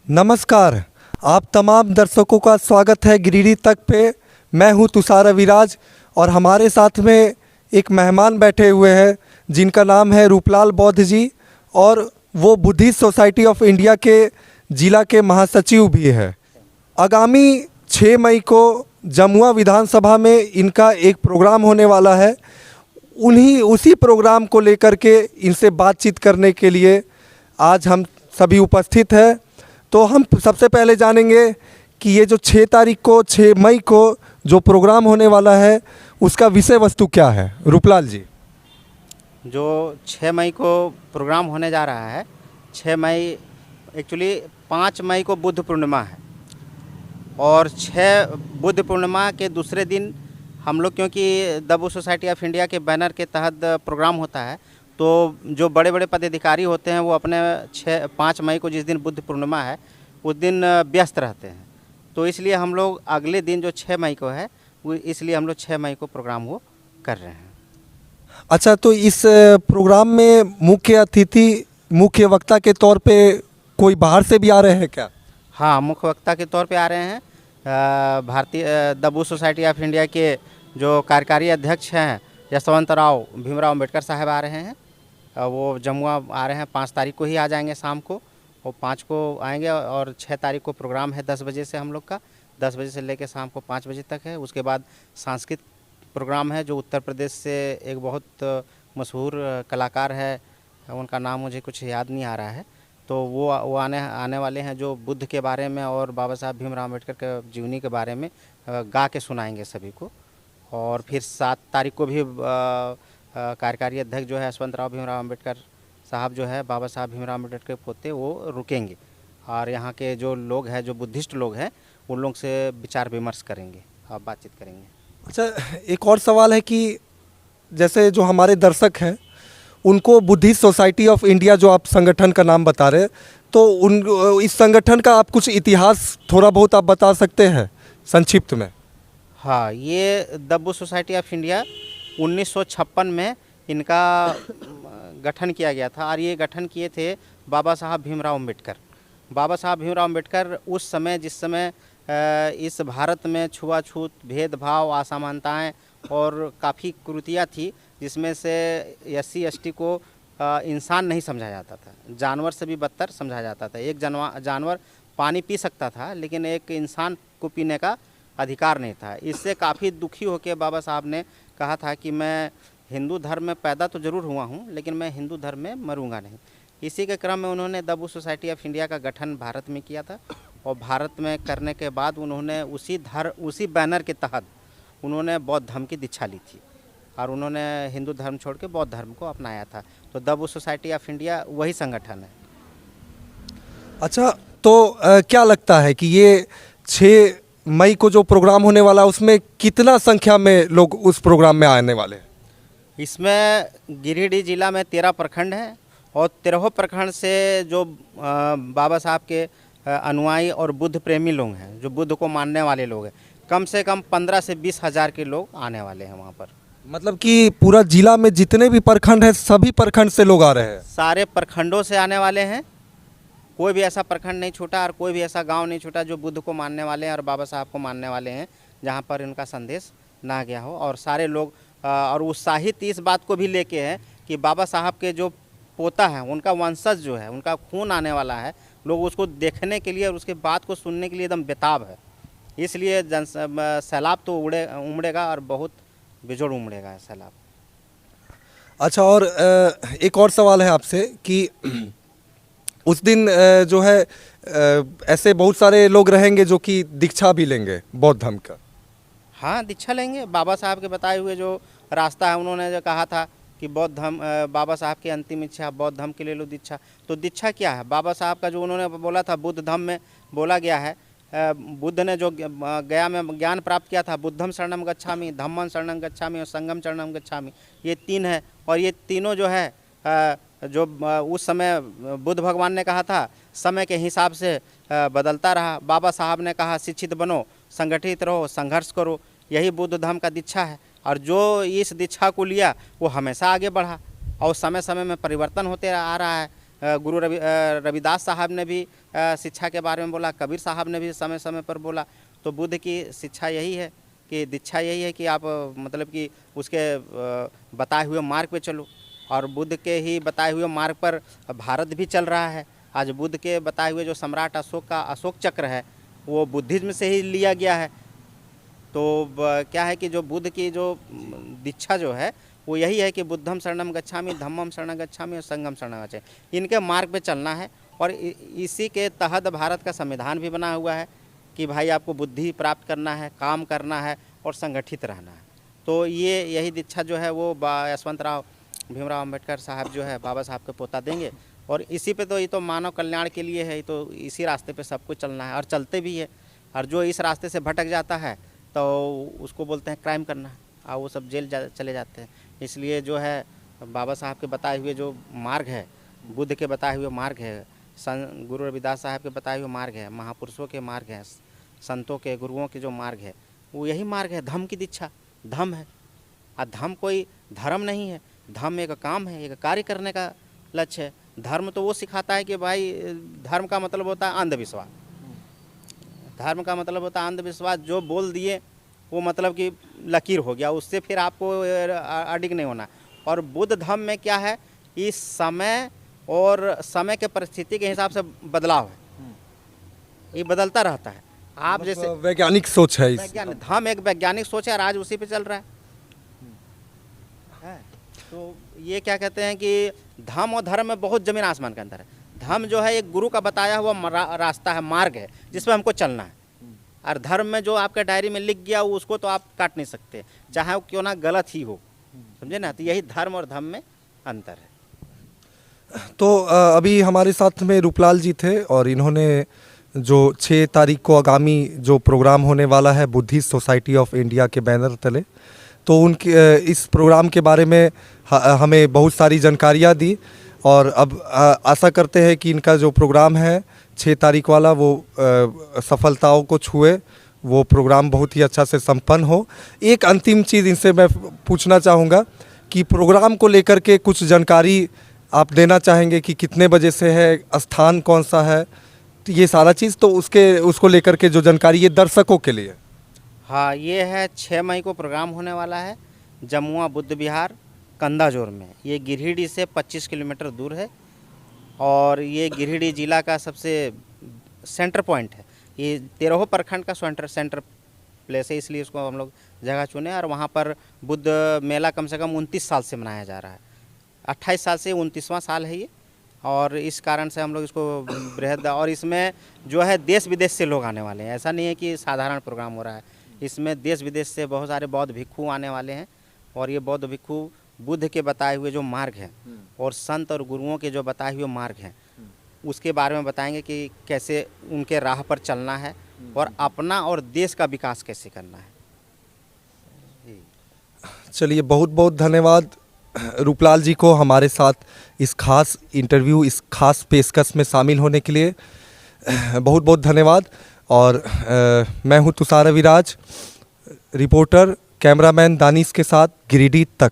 नमस्कार। आप तमाम दर्शकों का स्वागत है गिरिडीह तक पे। मैं हूं तुषार अविराज और हमारे साथ में एक मेहमान बैठे हुए हैं जिनका नाम है रूपलाल बौद्ध जी और वो बुद्धिस्ट सोसाइटी ऑफ इंडिया के जिला के महासचिव भी है। आगामी 6 मई को जमुआ विधानसभा में इनका एक प्रोग्राम होने वाला है। उसी प्रोग्राम को लेकर के इनसे बातचीत करने के लिए आज हम सभी उपस्थित हैं। तो हम सबसे पहले जानेंगे कि ये जो 6 मई को जो प्रोग्राम होने वाला है उसका विषय वस्तु क्या है। रूपलाल जी, जो 6 मई को प्रोग्राम होने जा रहा है, 6 मई एक्चुअली 5 मई को बुद्ध पूर्णिमा है और 6 बुद्ध पूर्णिमा के दूसरे दिन हम लोग, क्योंकि the Buddha society of India के बैनर के तहत प्रोग्राम होता है, तो जो बड़े बड़े पदाधिकारी होते हैं वो अपने 5 मई को जिस दिन बुद्ध पूर्णिमा है उस दिन व्यस्त रहते हैं। तो इसलिए हम लोग अगले दिन जो 6 मई को है वो इसलिए हम लोग 6 मई को प्रोग्राम वो कर रहे हैं। अच्छा, तो इस प्रोग्राम में मुख्य अतिथि, मुख्य वक्ता के तौर पे कोई बाहर से भी आ रहे हैं क्या? हाँ, मुख्य वक्ता के तौर पे आ रहे हैं। भारतीय the Buddha society of India के जो कार्यकारी अध्यक्ष हैं यशवंतराव भीमराव अम्बेडकर साहब आ रहे हैं। वो जमुआ आ रहे हैं, 5 तारीख को ही आ जाएंगे शाम को। वो 5 को आएंगे और 6 तारीख को प्रोग्राम है 10 बजे से हम लोग का, 10 बजे से लेकर शाम को 5 बजे तक है। उसके बाद सांस्कृतिक प्रोग्राम है जो उत्तर प्रदेश से एक बहुत मशहूर कलाकार है, उनका नाम मुझे कुछ याद नहीं आ रहा है, तो वो आने वाले हैं, जो बुद्ध के बारे में और बाबा साहब भीमराव अम्बेडकर के जीवनी के बारे में गा के सुनाएंगे सभी को। और फिर 7 तारीख को भी कार्यकारी अध्यक्ष जो है यशवंतराव भीमराव अम्बेडकर साहब जो है, बाबा साहब भीमराव अम्बेडकर के पोते, वो रुकेंगे और यहाँ के जो लोग हैं, जो बुद्धिस्ट लोग हैं, उन लोग से विचार विमर्श करेंगे और बातचीत करेंगे। अच्छा, एक और सवाल है कि जैसे जो हमारे दर्शक हैं उनको बुद्धिस्ट सोसाइटी ऑफ इंडिया, जो आप संगठन का नाम बता रहे हैं, तो इस संगठन का आप कुछ इतिहास थोड़ा बहुत आप बता सकते हैं संक्षिप्त में? हाँ, ये the Buddha society of India 1956 में इनका गठन किया गया था और ये गठन किए थे बाबा साहब भीमराव अम्बेडकर। बाबा साहब भीमराव अम्बेडकर उस समय, जिस समय इस भारत में छुआछूत, भेदभाव, असमानताएं और काफ़ी कुरीतियाँ थी, जिसमें से SC ST को इंसान नहीं समझा जाता था, जानवर से भी बदतर समझा जाता था। एक जानवर पानी पी सकता था लेकिन एक इंसान को पीने का अधिकार नहीं था। इससे काफ़ी दुखी होकर बाबा साहब ने कहा था कि मैं हिंदू धर्म में पैदा तो ज़रूर हुआ हूँ लेकिन मैं हिंदू धर्म में मरूंगा नहीं। इसी के क्रम में उन्होंने the Buddha society of India का गठन भारत में किया था और भारत में करने के बाद उन्होंने उसी बैनर के तहत उन्होंने बौद्ध धर्म की दीक्षा ली थी और उन्होंने हिंदू धर्म छोड़ के बौद्ध धर्म को अपनाया था। तो the Buddha society of India वही संगठन है। अच्छा, तो क्या लगता है कि ये 6 मई को जो प्रोग्राम होने वाला है उसमें कितना संख्या में लोग उस प्रोग्राम में आने वाले हैं? इसमें गिरिडीह जिला में 13 प्रखंड हैं और 13 प्रखंड से जो बाबा साहब के अनुयायी और बुद्ध प्रेमी लोग हैं, जो बुद्ध को मानने वाले लोग हैं, कम से कम 15 से 20 हज़ार के लोग आने वाले हैं वहाँ पर। मतलब कि पूरा जिला में जितने भी प्रखंड हैं सभी प्रखंड से लोग आ रहे हैं? सारे प्रखंडों से आने वाले हैं, कोई भी ऐसा प्रखंड नहीं छूटा और कोई भी ऐसा गांव नहीं छूटा जो बुद्ध को मानने वाले हैं और बाबा साहब को मानने वाले हैं, जहां पर इनका संदेश ना गया हो। और सारे लोग और उत्साहित इस बात को भी लेके हैं कि बाबा साहब के जो पोता है, उनका वंशज जो है, उनका खून आने वाला है, लोग उसको देखने के लिए और उसके बात को सुनने के लिए एकदम बेताब है। इसलिए सैलाब तो उमड़ेगा और बहुत बेजोड़ उमड़ेगा सैलाब। अच्छा, और एक और सवाल है आपसे कि उस दिन जो है ऐसे बहुत सारे लोग रहेंगे जो कि दीक्षा भी लेंगे बौद्ध धर्म का? हाँ, दीक्षा लेंगे। बाबा साहब के बताए हुए जो रास्ता है, उन्होंने जो कहा था कि बौद्ध धर्म, बाबा साहब की अंतिम इच्छा बौद्ध धर्म के ले लो दीक्षा। तो दीक्षा क्या है? बाबा साहब का जो उन्होंने बोला था, बुद्ध धर्म में बोला गया है, बुद्ध ने जो गया में ज्ञान प्राप्त किया था, बुद्धम शरणम गच्छामि, धम्मं शरणम गच्छामि और संगम शरणम गच्छामि, ये 3 है। और ये तीनों जो है जो उस समय बुद्ध भगवान ने कहा था, समय के हिसाब से बदलता रहा। बाबा साहब ने कहा शिक्षित बनो, संगठित रहो, संघर्ष करो, यही बुद्ध धर्म का दीक्षा है। और जो इस दीक्षा को लिया वो हमेशा आगे बढ़ा और समय समय में परिवर्तन होते आ रहा है। गुरु रविदास साहब ने भी शिक्षा के बारे में बोला, कबीर साहब ने भी समय समय पर बोला। तो बुद्ध की शिक्षा यही है कि दीक्षा यही है कि आप मतलब कि उसके बताए हुए मार्ग पे चलो, और बुद्ध के ही बताए हुए मार्ग पर भारत भी चल रहा है। आज बुद्ध के बताए हुए जो सम्राट अशोक का अशोक चक्र है वो बुद्धिज्म से ही लिया गया है। तो क्या है कि जो बुद्ध की जो दीक्षा जो है वो यही है कि बुद्धम शरणम गच्छामि, धम्मम शरणम गच्छामि और संघम शरणम गच्छामि। इनके मार्ग पे चलना है और इसी के तहत भारत का संविधान भी बना हुआ है कि भाई आपको बुद्धि प्राप्त करना है, काम करना है और संगठित रहना है। तो ये यही दीक्षा जो है वो यशवंतराव भीमराव अंबेडकर साहब जो है बाबा साहब के पोता देंगे। और इसी पे तो ये तो मानव कल्याण के लिए है, तो इसी रास्ते पे सबको चलना है और चलते भी है। और जो इस रास्ते से भटक जाता है तो उसको बोलते हैं क्राइम करना, और वो सब जेल चले जाते हैं। इसलिए जो है बाबा साहब के बताए हुए जो मार्ग है, बुद्ध के बताए हुए मार्ग है, गुरु रविदास साहब के बताए हुए मार्ग है, महापुरुषों के मार्ग हैं, संतों के गुरुओं के जो मार्ग है वो यही मार्ग है। धम्म की दीक्षा धम्म है, और धम्म कोई धर्म नहीं है, धम्म एक काम है, एक कार्य करने का लक्ष्य है। धर्म तो वो सिखाता है कि भाई धर्म का मतलब होता है अंधविश्वास, धर्म का मतलब होता है अंधविश्वास। जो बोल दिए वो मतलब कि लकीर हो गया, उससे फिर आपको अडिग नहीं होना। और बुद्ध धर्म में क्या है, इस समय और समय के परिस्थिति के हिसाब से बदलाव है, ये बदलता रहता है। आप जैसे वैज्ञानिक सोच है वैज्ञानिक धर्म एक वैज्ञानिक सोच है और आज उसी पे चल रहा है। तो ये क्या कहते हैं कि धर्म और धर्म में बहुत जमीन आसमान का अंतर है। धर्म जो है एक गुरु का बताया हुआ रास्ता है, मार्ग है जिस पर हमको चलना है। और धर्म में जो आपके डायरी में लिख गया उसको तो आप काट नहीं सकते, चाहे वो क्यों ना गलत ही हो, समझे ना। तो यही धर्म और धर्म में अंतर है। तो अभी हमारे साथ में रूपलाल जी थे और इन्होंने जो 6 तारीख को आगामी जो प्रोग्राम होने वाला है बुद्धिस्ट सोसाइटी ऑफ इंडिया के बैनर तले, तो उनके इस प्रोग्राम के बारे में हमें बहुत सारी जानकारियाँ दी। और अब आशा करते हैं कि इनका जो प्रोग्राम है 6 तारीख वाला वो सफलताओं को छुए, वो प्रोग्राम बहुत ही अच्छा से संपन्न हो। एक अंतिम चीज़ इनसे मैं पूछना चाहूँगा कि प्रोग्राम को लेकर के कुछ जानकारी आप देना चाहेंगे कि कितने बजे से है, स्थान कौन सा है, तो ये सारा चीज़ तो उसको लेकर के जो जानकारी ये दर्शकों के लिए। हाँ, ये है 6 मई को प्रोग्राम होने वाला है जमुआ बुद्ध विहार कंदाजोर में। ये गिरिडीह से 25 किलोमीटर दूर है और ये गिरिडीह जिला का सबसे सेंटर पॉइंट है। ये 13 प्रखंड का सेंटर प्लेस है, इसलिए इसको हम लोग जगह चुने। और वहाँ पर बुद्ध मेला कम से कम 29 साल से मनाया जा रहा है, 28 साल से 29वां साल है ये। और इस कारण से हम लोग इसको बृहद, और इसमें जो है देश विदेश से लोग आने वाले हैं। ऐसा नहीं है कि साधारण प्रोग्राम हो रहा है, इसमें देश विदेश से बहुत सारे बौद्ध भिक्षु आने वाले हैं। और ये बौद्ध भिक्षु बुद्ध के बताए हुए जो मार्ग हैं और संत और गुरुओं के जो बताए हुए मार्ग हैं उसके बारे में बताएंगे कि कैसे उनके राह पर चलना है और अपना और देश का विकास कैसे करना है। चलिए, बहुत बहुत धन्यवाद रूपलाल जी को हमारे साथ इस खास इंटरव्यू, इस खास पेशकश में शामिल होने के लिए बहुत बहुत धन्यवाद। और मैं हूं तुषार अविराज, रिपोर्टर कैमरामैन दानिश के साथ गिरिडीह तक।